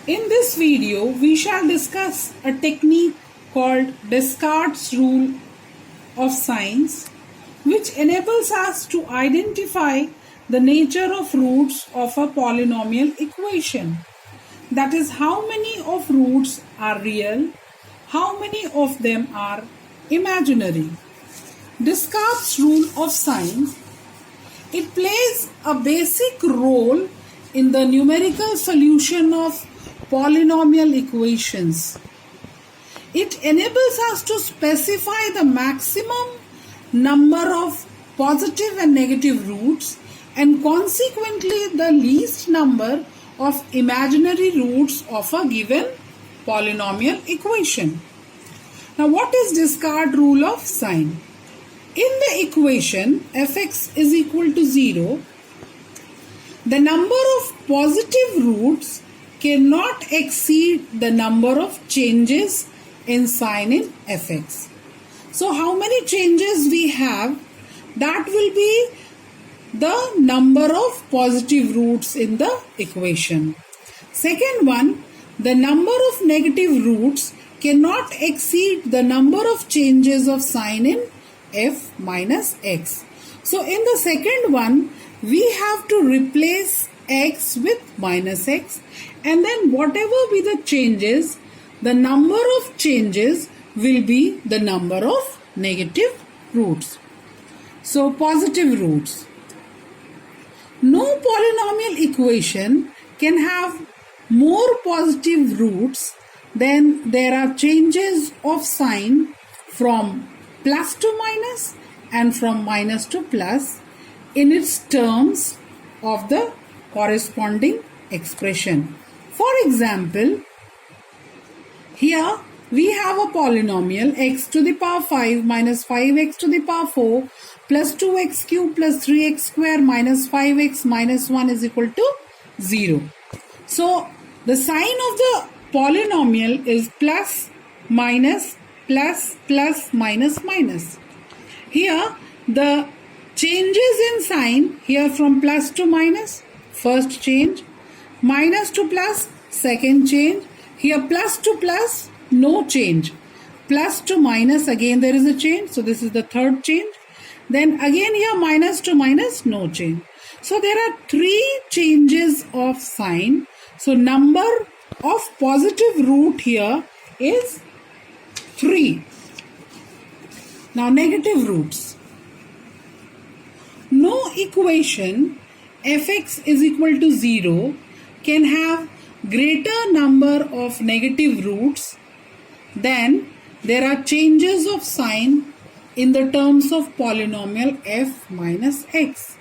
In this video, we shall discuss a technique called Descartes' rule of signs, which enables us to identify the nature of roots of a polynomial equation. That is, how many of roots are real, how many of them are imaginary. Descartes' rule of signs, it plays a basic role in the numerical solution of polynomial equations. It enables us to specify the maximum number of positive and negative roots and consequently the least number of imaginary roots of a given polynomial equation. Now, what is Descartes' rule of sign? In the equation fx is equal to 0, the number of positive roots cannot exceed the number of changes in sign in fx. So how many changes we have, that will be the number of positive roots in the equation. Second one, the number of negative roots cannot exceed the number of changes of sign in f minus x. So in the second one, we have to replace x with minus x, and then whatever be the changes, the number of changes will be the number of negative roots. So positive roots. No polynomial equation can have more positive roots than there are changes of sign from plus to minus and from minus to plus in its terms of the corresponding expression. For example, here we have a polynomial x to the power 5 minus 5x to the power 4 plus 2x cube plus 3x square minus 5x minus 1 is equal to 0. So the sign of the polynomial is plus, minus, plus, plus, minus, minus. Here the changes in sign, here from plus to minus, first change, minus to plus, second change, here plus to plus, no change, plus to minus, again there is a change, so this is the third change, then again here minus to minus, no change. So there are three changes of sign. So number of positive root here is 3. Now negative roots. No equation fx is equal to 0 can have greater number of negative roots than there are changes of sign in the terms of polynomial f minus x.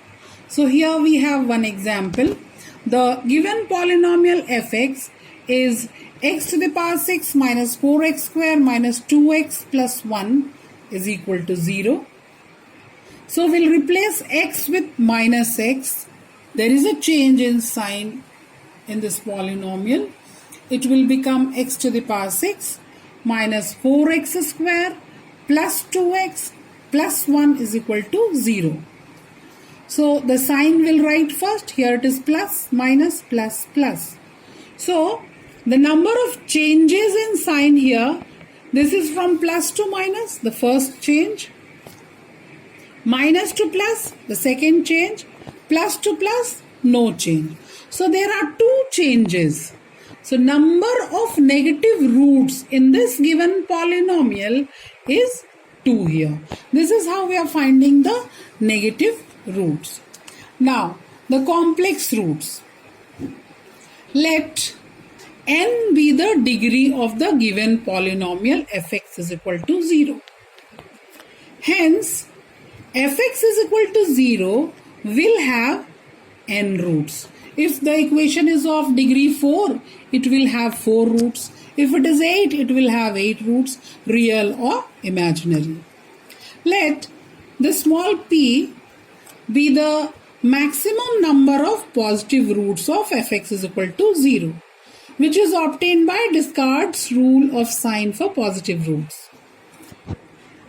So here we have one example. The given polynomial fx is x to the power 6 minus 4x square minus 2x plus 1 is equal to 0. So we'll replace x with minus x. There is a change in sign in this polynomial. It will become x to the power 6 minus 4x square plus 2x plus 1 is equal to 0. So the sign will write first. Here it is plus, minus, plus, plus. So the number of changes in sign here, this is from plus to minus, the first change, minus to plus, the second change, plus to plus, no change. So there are two changes. So number of negative roots in this given polynomial is 2 here. This is how we are finding the negative roots. Now the complex roots. Let n be the degree of the given polynomial fx is equal to 0. Hence fx is equal to 0 will have n roots. If the equation is of degree 4, it will have 4 roots. If it is 8, it will have 8 roots, real or imaginary. Let the small p be the maximum number of positive roots of fx is equal to 0, which is obtained by Descartes' rule of sign for positive roots.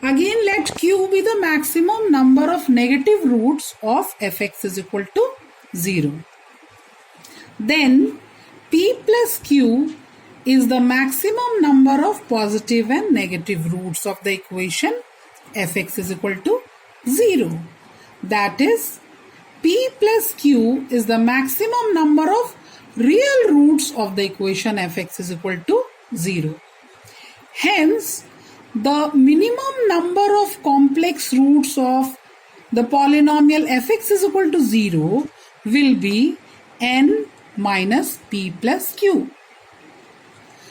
Again, let q be the maximum number of negative roots of fx is equal to 0. Then P plus Q is the maximum number of positive and negative roots of the equation fx is equal to 0. That is, P plus Q is the maximum number of real roots of the equation fx is equal to 0. Hence, the minimum number of complex roots of the polynomial fx is equal to 0 will be n minus p plus q.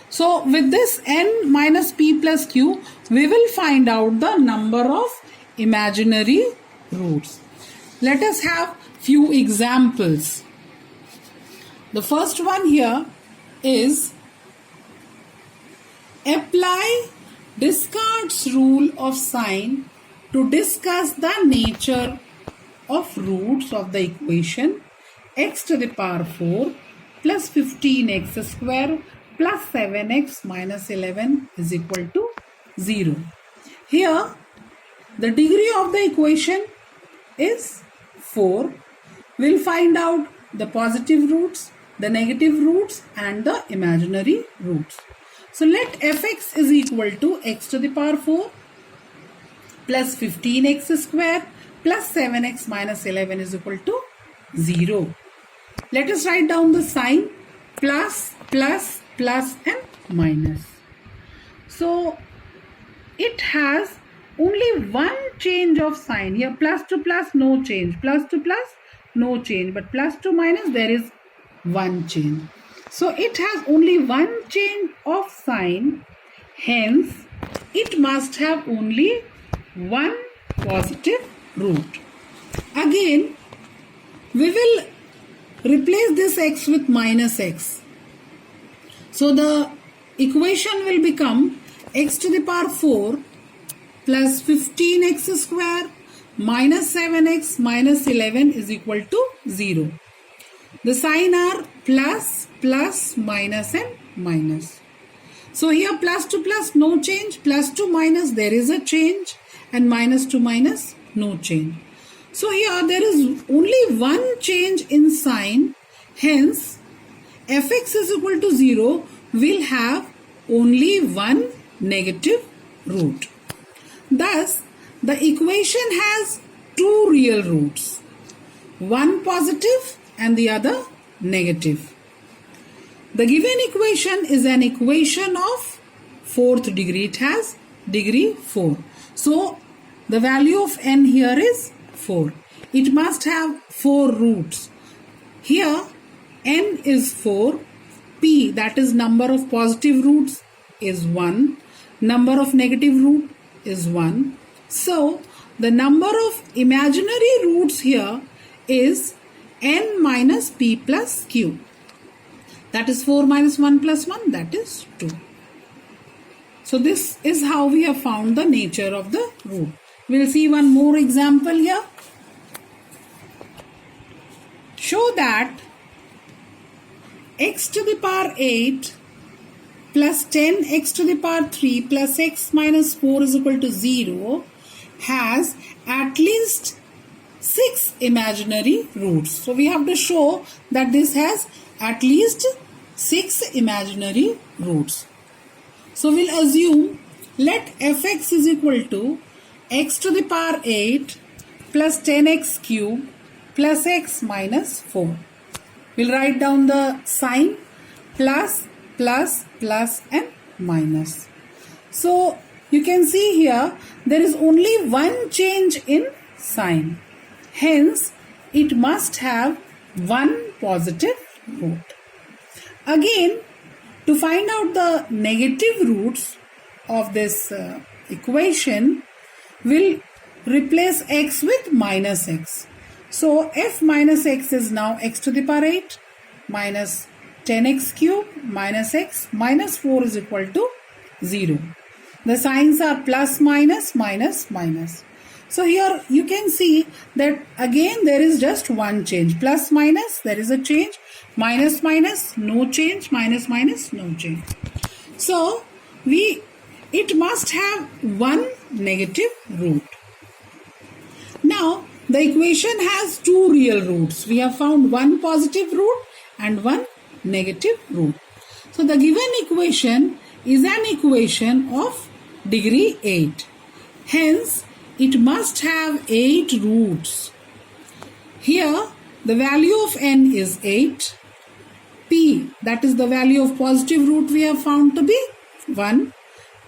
So with this n minus p plus q, we will find out the number of imaginary roots. Let us have few examples. The first one here is apply Descartes' rule of sign to discuss the nature of roots of the equation x to the power 4 plus 15x square plus 7x minus 11 is equal to 0. Here, the degree of the equation is 4. We'll find out the positive roots, the negative roots and the imaginary roots. So let fx is equal to x to the power 4 plus 15x square plus 7x minus 11 is equal to 0. Let us write down the sign plus, plus, plus and minus. So it has only one change of sign. Here plus to plus no change, plus to plus no change, but plus to minus there is one change. So it has only one change of sign, hence it must have only one positive root. Again, we will replace this x with minus x. So the equation will become x to the power 4 plus 15x square minus 7x minus 11 is equal to 0. The sign are plus, plus, minus and minus. So here plus to plus no change, plus to minus there is a change and minus to minus no change. So here there is only one change in sign, hence fx is equal to 0 will have only one negative root. Thus, the equation has two real roots, one positive and the other negative. The given equation is an equation of fourth degree. It has degree 4. So, the value of n here is 4. It must have 4 roots. Here, n is 4. P, that is number of positive roots, is 1. Number of negative root is 1. So, the number of imaginary roots here is n minus p plus q. That is 4 minus 1 plus 1, that is 2. So this is how we have found the nature of the root. We will see one more example here. Show that x to the power 8 plus 10x to the power 3 plus x minus 4 is equal to 0 has at least 6 imaginary roots. So we have to show that this has at least 6 imaginary roots. So we'll assume let fx is equal to x to the power 8 plus 10x cube plus x minus 4. We'll write down the sign plus, plus, plus and minus. So you can see here there is only one change in sign. Hence, it must have one positive root. Again, to find out the negative roots of this equation, we'll replace x with minus x. So, f minus x is now x to the power 8 minus 10x cube minus x minus 4 is equal to 0. The signs are plus, minus, minus, minus. So here you can see that again there is just one change. Plus, minus, there is a change. Minus, minus, no change. Minus, minus, no change. So it must have one negative root. Now the equation has two real roots. We have found one positive root and one negative root. So the given equation is an equation of degree 8. Hence, it must have 8 roots. Here, the value of n is 8. P, that is the value of positive root, we have found to be 1.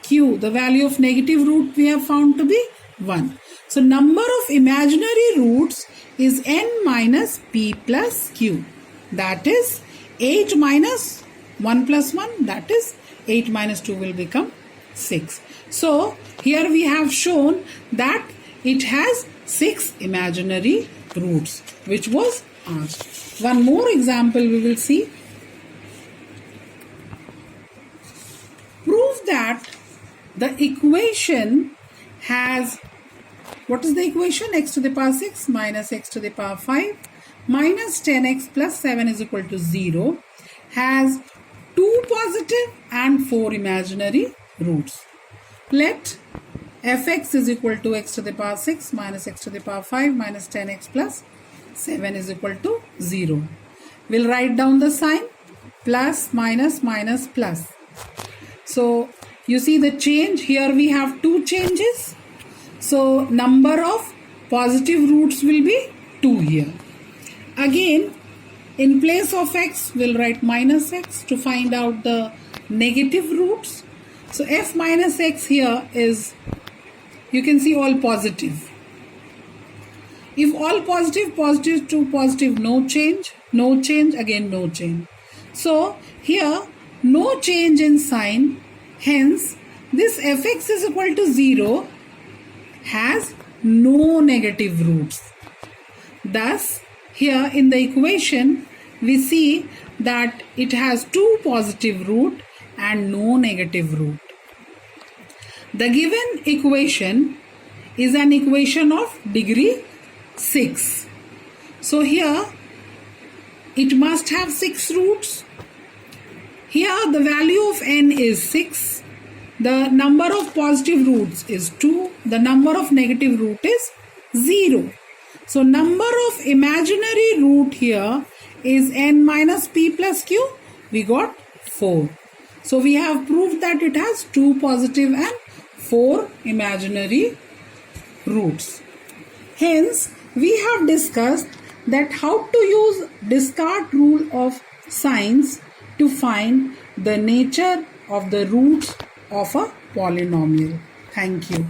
Q, the value of negative root, we have found to be 1. So, number of imaginary roots is n minus p plus q. That is 8 minus 1 plus 1, that is 8 minus 2 will become 6. So, here we have shown that it has 6 imaginary roots, which was asked. One more example we will see. Prove that the equation has, what is the equation? X to the power 6 minus x to the power 5 minus 10x plus 7 is equal to 0 has 2 positive and 4 imaginary roots. Let fx is equal to x to the power 6 minus x to the power 5 minus 10x plus 7 is equal to 0. We'll write down the sign plus minus minus plus. So you see the change here, we have 2 changes. So number of positive roots will be 2 here. Again, in place of x, we'll write minus x to find out the negative roots. So f minus x here is, you can see all positive. If all positive, positive to positive, no change, again no change. So here, no change in sign. Hence, this fx is equal to 0 has no negative roots. Thus, here in the equation, we see that it has 2 positive root and no negative root. The given equation is an equation of degree 6. So here, it must have 6 roots. Here the value of n is 6. The number of positive roots is 2. The number of negative root is 0. So number of imaginary root here is n minus p plus q. We got 4. So we have proved that it has 2 positive and 4 imaginary roots. Hence, we have discussed that how to use discard rule of signs to find the nature of the roots of a polynomial. Thank you.